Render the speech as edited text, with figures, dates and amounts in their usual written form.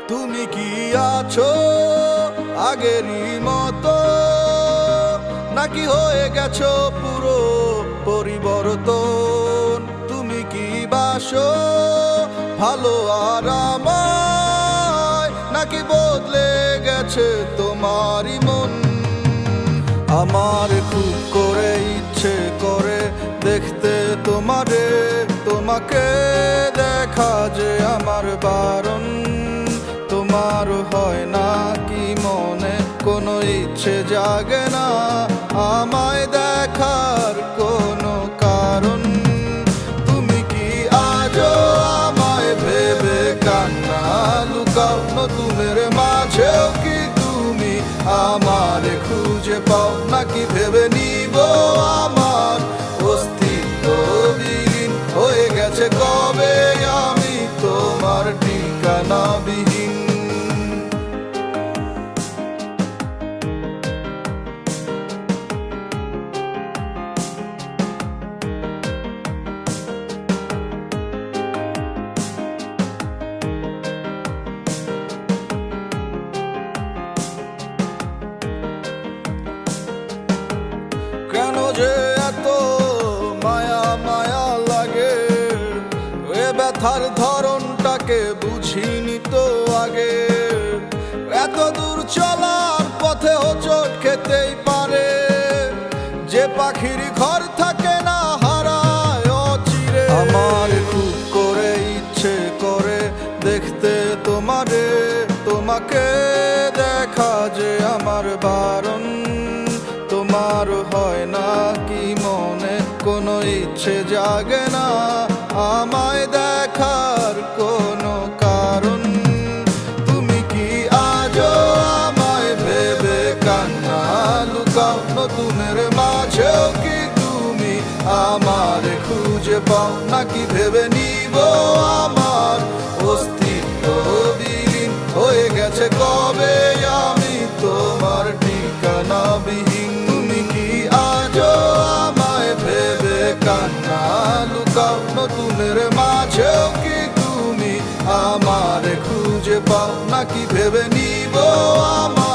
তুমি কি আছো আগেরই মতো, নাকি হয়ে গেছো পুরো পরিবর্তন? তুমি কি বাসো ভালো আর আমায়, নাকি বদলে গেছে তোমারই মন? আমার খুব করে ইচ্ছে করে দেখতে তোমারে, তোমাকে দেখা যে আমার বারণ। তোমার হয় না কি মনে কোনো ইচ্ছে জাগে না আমায় দেখার কোনো কারণ? তুমি কি আজও আমায় ভেবে কান্না লুকাও? নতুনের মাঝেও কি তুমি আমারে খুঁজে পাও, নাকি ভেবে নিব আমার অস্তিত্ব বিলীন হয়ে গেছে কবে আমি তোমার ঠিকানা বিহীন? কেন যে এত মায়া মায়া লাগে, এ ব্যথার ধরনটাকে বুঝিনি তো আগে। এত দূর চলার পথে হোঁচট খেতেই পারে, যে পাখির ঘর থাকে না হারায় অচিরে। আমার খুব করে ইচ্ছে করে দেখতে তোমারে, তোমাকে দেখা যে আমার বারণ। তোমার হয় না কি মনে কোনো ইচ্ছে জাগে না আমায় দেখার কোনো কারণ? তুমি কি আজও আমায় ভেবে কান্না লুকাও? নতুনের মাঝেও কি তুমি আমারে খুঁজে পাও, নাকি ভেবে নিব আমার অস্তিত্ব বিলীন হয়ে গেছে কবে আমি তোমার ঠিকানা বিহীন? কান্না লুকাও? নতুনের মাঝেও কি তুমি আমারে খুঁজে পাও, নাকি ভেবে নিব আমার